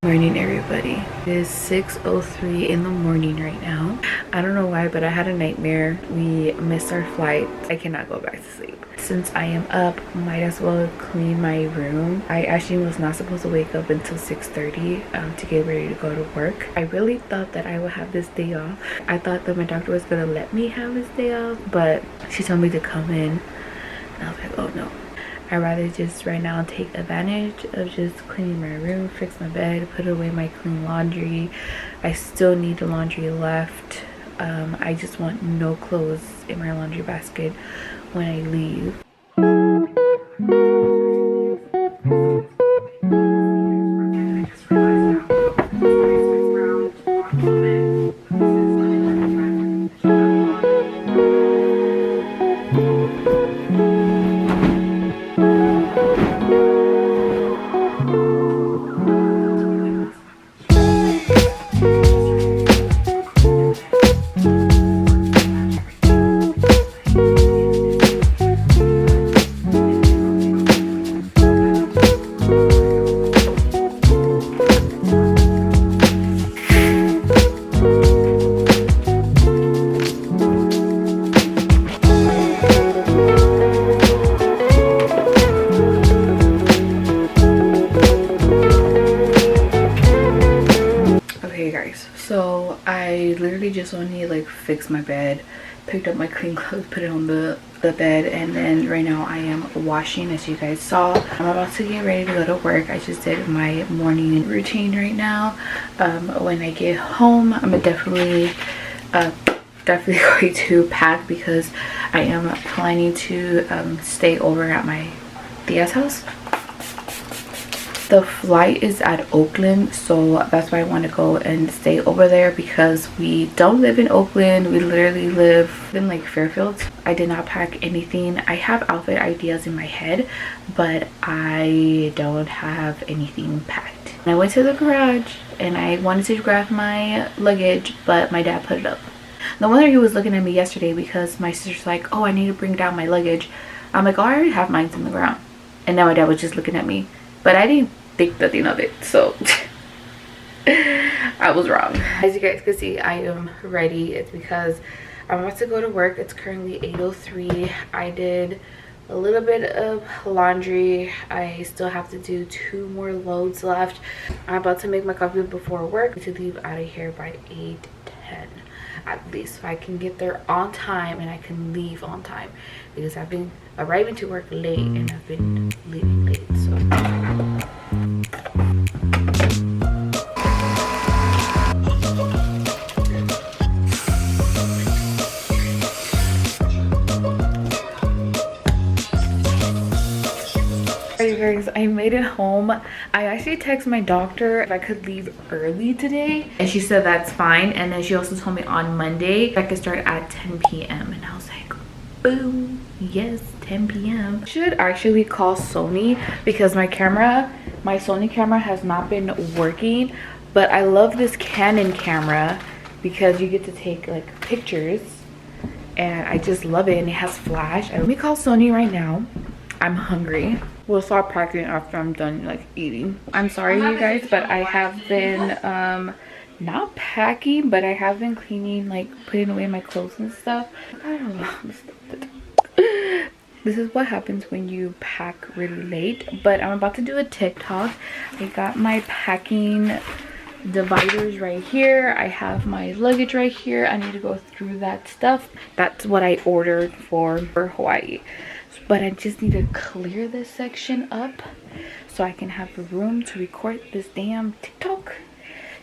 Morning, everybody. It is 6:03 in the morning right now. I don't know why, but I had a nightmare. We missed our flight. I cannot go back to sleep. Since I am up, might as well clean my room. I actually was not supposed to wake up until 6:30 to get ready to go to work. I really thought that I would have this day off. I thought that my doctor was gonna let me have this day off, but she told me to come in, and I was like, oh no. I'd rather just right now take advantage of just cleaning my room, fix my bed, put away my clean laundry. I still need the laundry left. I just want no clothes in my laundry basket when I leave. So I literally just only like fixed my bed, picked up my clean clothes, put it on the bed, and then right now I am washing, as you guys saw. I'm about to get ready to go to work. I just did my morning routine right now. When I get home, I'm definitely going to pack because I am planning to stay over at my tia's house. The flight is at Oakland, so that's why I want to go and stay over there, because we don't live in Oakland. We literally live in like Fairfield. I did not pack anything. I have outfit ideas in my head, but I don't have anything packed. I went to the garage and I wanted to grab my luggage, but my dad put it up. No wonder he was looking at me yesterday, because my sister's like, oh, I need to bring down my luggage. I'm like, oh, I already have mine in the ground. And now my dad was just looking at me, but I didn't think nothing of it, so I was wrong. As you guys can see, I am ready. It's because I'm about to go to work. It's currently 8:03. I did a little bit of laundry. I still have to do 2 more loads left. I'm about to make my coffee before work to leave out of here by 8:10 at least, so I can get there on time and I can leave on time, because I've been arriving to work late and I've been leaving late. So guys, I made it home. I actually texted my doctor if I could leave early today, and she said that's fine. And then she also told me on Monday I could start at 10 p.m. and I was like, boom, yes, 10 p.m. Should actually call Sony, because my Sony camera has not been working, but I love this Canon camera because you get to take like pictures, and I just love it, and it has flash. Let me call Sony right now. I'm hungry. We'll start packing after I'm done like eating. I'm sorry you guys, but I have been not packing, but I have been cleaning, like putting away my clothes and stuff. I don't know. This is what happens when you pack really late. But I'm about to do a TikTok. I got my packing dividers right here. I have my luggage right here. I need to go through that stuff. That's what I ordered for Hawaii. But I just need to clear this section up so I can have room to record this damn TikTok,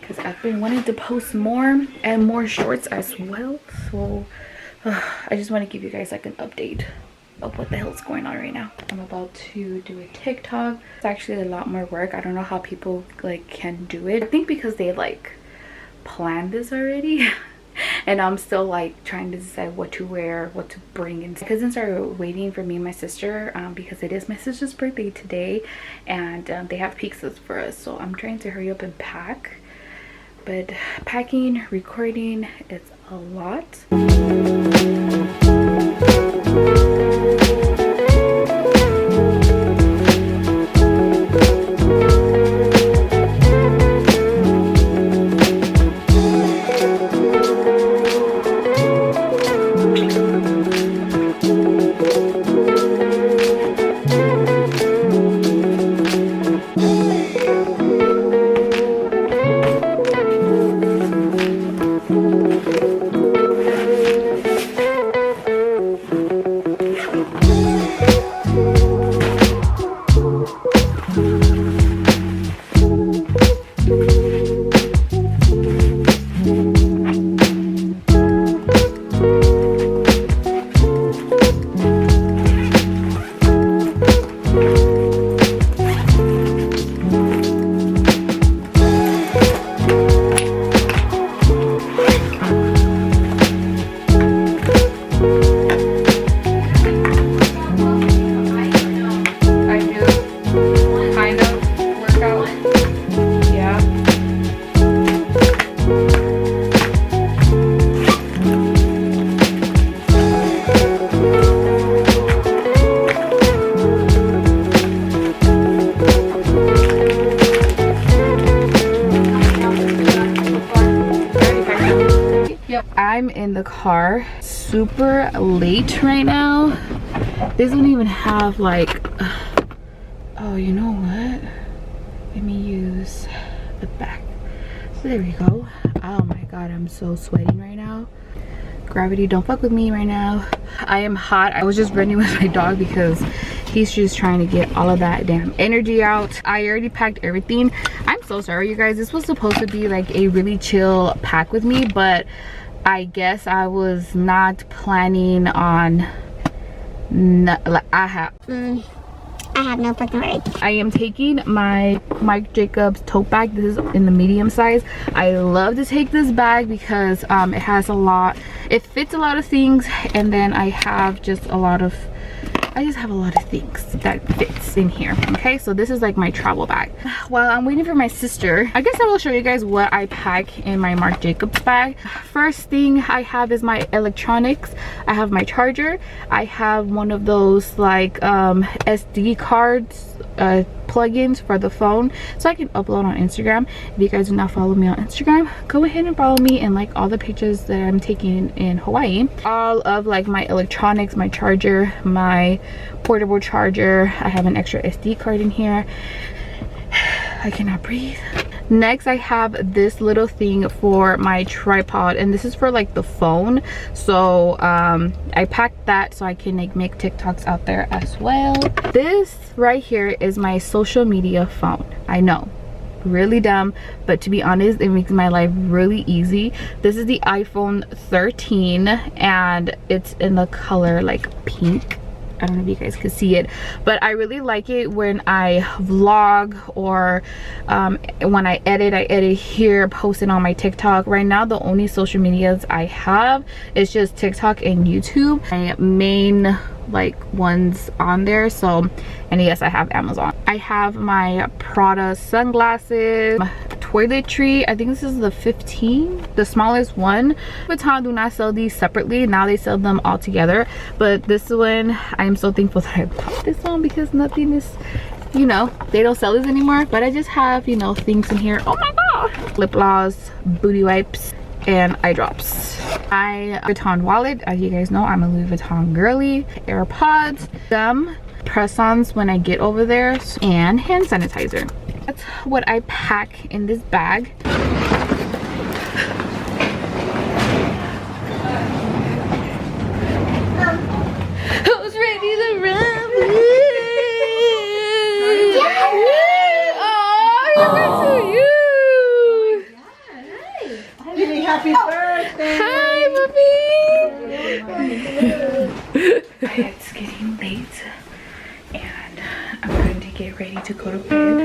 because I've been wanting to post more and more shorts as well. So I just want to give you guys like an update of what the hell's going on right now. I'm about to do a TikTok. It's actually a lot more work. I don't know how people like can do it. I think because they like planned this already. And I'm still like trying to decide what to wear, what to bring. And cousins are waiting for me and my sister because it is my sister's birthday today, and they have pizzas for us. So I'm trying to hurry up and pack. But packing, recording, it's a lot. I'm in the car, super late right now. This don't even have like, oh, you know what? Let me use the back. So there we go. Oh my god, I'm so sweating right now. Gravity, don't fuck with me right now. I am hot. I was just running with my dog because he's just trying to get all of that damn energy out. I already packed everything. I'm so sorry, you guys. This was supposed to be like a really chill pack with me, but I guess I was not planning on I have no fucking words. I am taking my Mike Jacobs tote bag. This is in the medium size. I love to take this bag because it has a lot, it fits a lot of things, and then I have just a lot of, I just have a lot of things that fits in here. Okay, so this is like my travel bag. While I'm waiting for my sister, I guess I will show you guys what I pack in my Marc Jacobs bag. First thing I have is my electronics. I have my charger. I have one of those like SD cards, plugins for the phone, so I can upload on Instagram. If you guys do not follow me on Instagram, go ahead and follow me and like all the pictures that I'm taking in Hawaii. All of like my electronics, my charger, my portable charger. I have an extra SD card in here. I cannot breathe. Next, I have this little thing for my tripod, and this is for like the phone. So I packed that so I can like make TikToks out there as well. This right here is my social media phone. I know, really dumb, but to be honest, it makes my life really easy. This is the iPhone 13 and it's in the color like pink. I don't know if you guys can see it, but I really like it when I vlog or when I edit here, post it on my TikTok. Right now, the only social medias I have is just TikTok and YouTube, my main like ones on there. So, and yes, I have Amazon. I have my Prada sunglasses, toiletry. I think this is the 15, the smallest one. Vuitton do not sell these separately. Now they sell them all together. But this one, I am so thankful that I bought this one because nothing is, you know, they don't sell this anymore. But I just have, you know, things in here. Oh my god! Lip gloss, booty wipes, and eye drops. My Vuitton wallet, as you guys know, I'm a Louis Vuitton girly. AirPods, gum, press-ons when I get over there, and hand sanitizer. That's what I pack in this bag. Who's ready to run? Oh, you. Happy birthday! Hi, puppy! It's getting late and I'm going to get ready to go to bed.